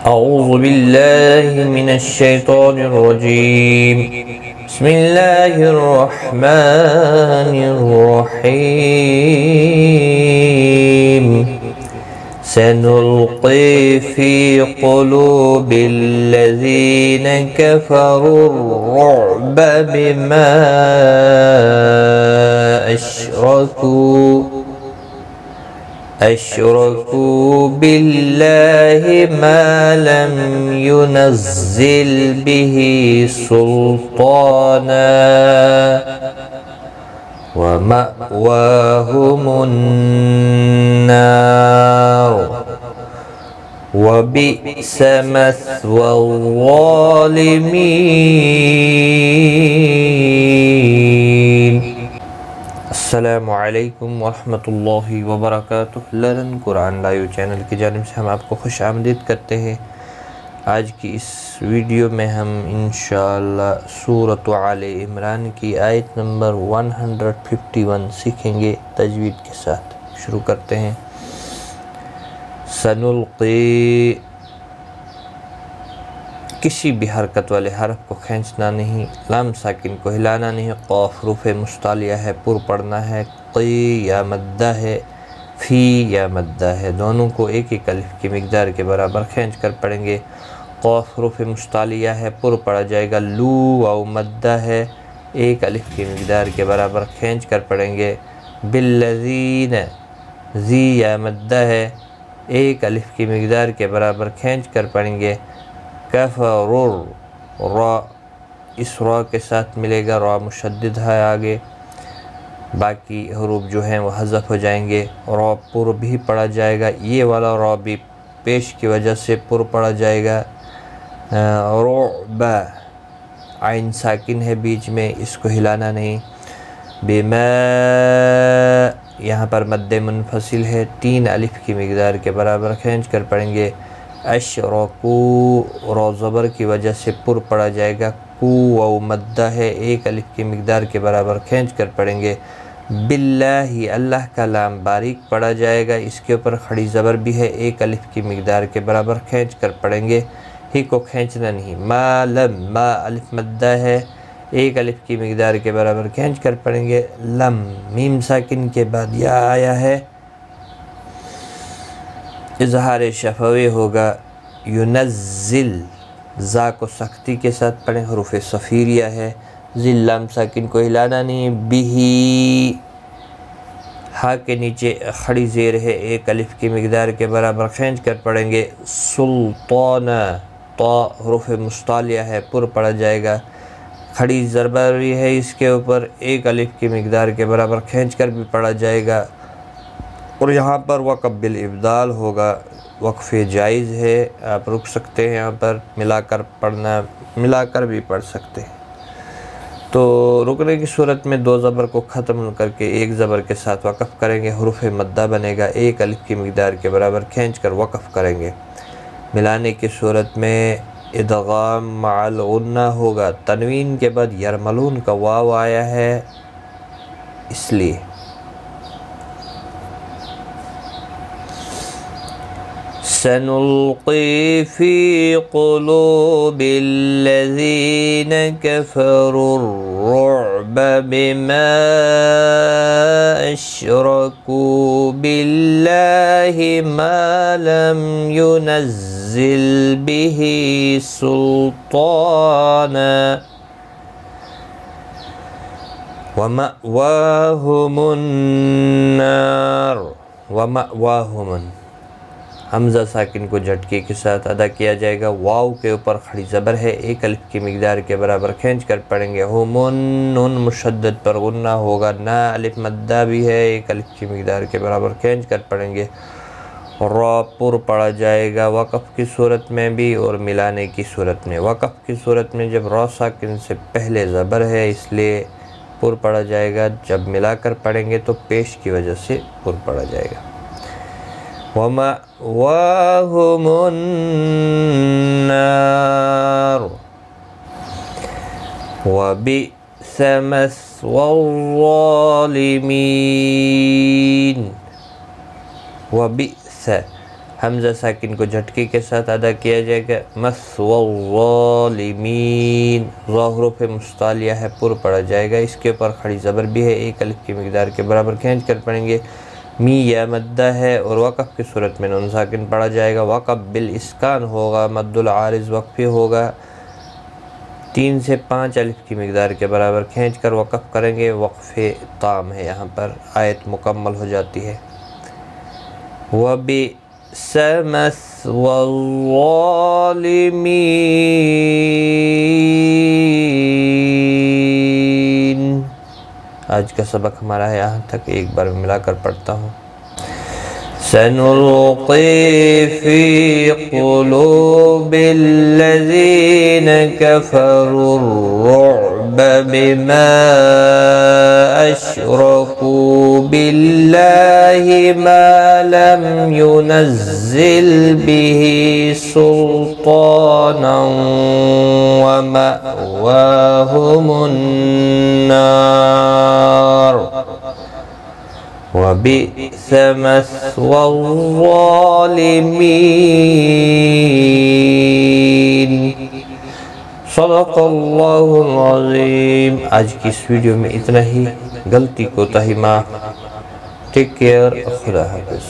أعوذ بالله من الشيطان الرجيم. بسم الله الرحمن الرحيم. سنلقي في قلوب الذين كفروا الرعب بما أشركوا بالله ما لم ينزل به سلطانا ومأواهم النار وبئس مثوى الظالمين. السلام علیکم ورحمۃ اللہ وبرکاتہ. لرن قرآن لائیو چینل کی جانب سے ہم آپ کو خوش آمدید کرتے ہیں. آج کی اس ویڈیو میں ہم انشاءاللہ سورۃ آل عمران کی آیت نمبر 151 سیکھیں گے تجوید کے ساتھ. شروع کرتے ہیں. سنلقی، کسی بھی حرکت والے حرف کو کھینچنا نہیں، لام ساکن کو ہلانا نہیں، قاف حروف مستعلیہ ہے، پر پڑھنا ہے، قی یا مدہ ہے، فی یا مدہ ہے، دونوں کو ایک ایک الف کی مقدار کے برابر کھینچ کر پڑھیں گے. قاف حروف مستعلیہ ہے، پر پڑھا جائے گا. لو واو مدہ ہے، ایک الف کی مقدار کے برابر کھینچ کر پڑھیں گے. بالذین، زی یا مدہ ہے، ایک الف کی مقدار کے برابر کھینچ کر پڑھیں گے. کفرر، را اس را کے ساتھ ملے گا، را مشدد ہے آگے، باقی حروف جو ہیں وہ حذف ہو جائیں گے. را پر بھی پڑھا جائے گا، یہ والا را بھی پیش کی وجہ سے پر پڑھا جائے گا. رعب، عین ساکن ہے بیچ میں، اس کو ہلانا نہیں. بما، یہاں پر مد منفصل ہے، 3 الف کی مقدار کے برابر کھینچ کر پڑھیں گے. اشرکو، را زبر کی وجہ سے پر پڑھا جائے گا. کو واو مدہ ہے، ایک الف کی مقدار کے برابر کھینچ کر پڑھیں گے. باللہ، اللہ کا لام باریک پڑھا جائے گا، اس کے اوپر کھڑی زبر بھی ہے، ایک الف کی مقدار کے برابر کھینچ کر پڑھیں گے. ہی کو کھینچنا نہیں. ما لم، ما الف مدہ ہے، ایک الف کی مقدار کے برابر کھینچ کر پڑھیں گے. لم، میم ساکن کے بعد یا آیا ہے، اظہار شفوی ہوگا. ینزل، زا کو سختی کے ساتھ پڑھیں، حروف صفیریہ ہے. ذل، لام ساکن کو ہلانا نہیں. بہی، ہا کے نیچے کھڑی زیر ہے، ایک الف کی مقدار کے برابر کھینچ کر پڑھیں گے. سلطانہ، طا حروف مستعلیہ ہے، پر پڑھا جائے گا، کھڑی ضربہ بھی ہے اس کے اوپر، ایک الف کی مقدار کے برابر کھینچ کر بھی پڑھا جائے گا. اور یہاں پر وقف بالابدال ہوگا، وقف جائز ہے، آپ رک سکتے ہیں، یہاں پر ملا کر پڑھنا، ملا کر بھی پڑھ سکتے ہیں. تو رکنے کی صورت میں 2 زبر کو ختم کر کے ایک زبر کے ساتھ وقف کریں گے، حروف مدہ بنے گا، ایک الف کی مقدار کے برابر کھینچ کر وقف کریں گے. ملانے کی صورت میں ادغام مع الغنہ ہوگا، تنوین کے بعد یرملون کا واو آیا ہے اس لیے. سنلقي في قلوب الذين كفروا الرعب بما أشركوا بالله ما لم ينزل به سلطانا ومأواهم النار. ومأواهم، حمزہ ساکن کو جھٹکے کے ساتھ ادا کیا جائے گا. واو کے اوپر کھڑی زبر ہے، ایک الف کی مقدار کے برابر کھینچ کر پڑھیں گے. ہومن، نون مشدد پر غنہ ہوگا، نا الف مدہ بھی ہے، ایک الف کی مقدار کے برابر کھینچ کر پڑھیں گے. را پر پڑھا جائے گا وقف کی صورت میں بھی اور ملانے کی صورت میں. وقف کی صورت میں جب را ساکن سے پہلے زبر ہے اس لیے پر پڑھا جائے گا، جب ملا کر پڑھیں گے تو پیش کی وجہ سے پر پڑھا جائے گا. وَمَأْوَاهُمُ النَّارُ وَبِئْسَ مَثْوَى الظَّالِمِينَ. وَبِئْسَ، حمزہ ساکن کو جھٹکے کے ساتھ ادا کیا جائے گا، مثوى الظالمین، ظا حروف مستعلیہ ہے، پر پڑھا جائے گا، اس کے اوپر کھڑی زبر بھی ہے، ایک الف کی مقدار کے برابر کھینچ کر پڑھیں گے، می یا مدہ ہے اور وقف کی صورت میں نون ساکن پڑھا جائے گا، وقف بالاسکان ہوگا، مد العارض وقفی ہوگا، 3 سے 5 الف کی مقدار کے برابر کھینچ کر وقف کریں گے، وقف تام ہے، یہاں پر آیت مکمل ہو جاتی ہے۔ وَبِئْسَ مَثْوَى الظَّالِمِينَ۔ آج کا سبق ہمارا ہے یہاں تک، ایک بار میں ملا کر پڑھتا ہوں۔ سَنُلْقِي فِي قُلُوبِ الَّذِينَ كَفَرُوا الرُّعْبَ بِمَا أَشْرَكُوا بِاللَّهِ مَا لَمْ يُنَزِّلْ بِهِ سُلْطَانًا وَمَأْوَاهُمُ النَّارُ وَبِئْسَ مَثْوَى الظَّالِمِينَ۔ صدق اللہ العظیم۔ آج کی اس ویڈیو میں اتنا ہی، غلطی کوتاہی معاف۔ ٹیک کیئر، خدا حافظ۔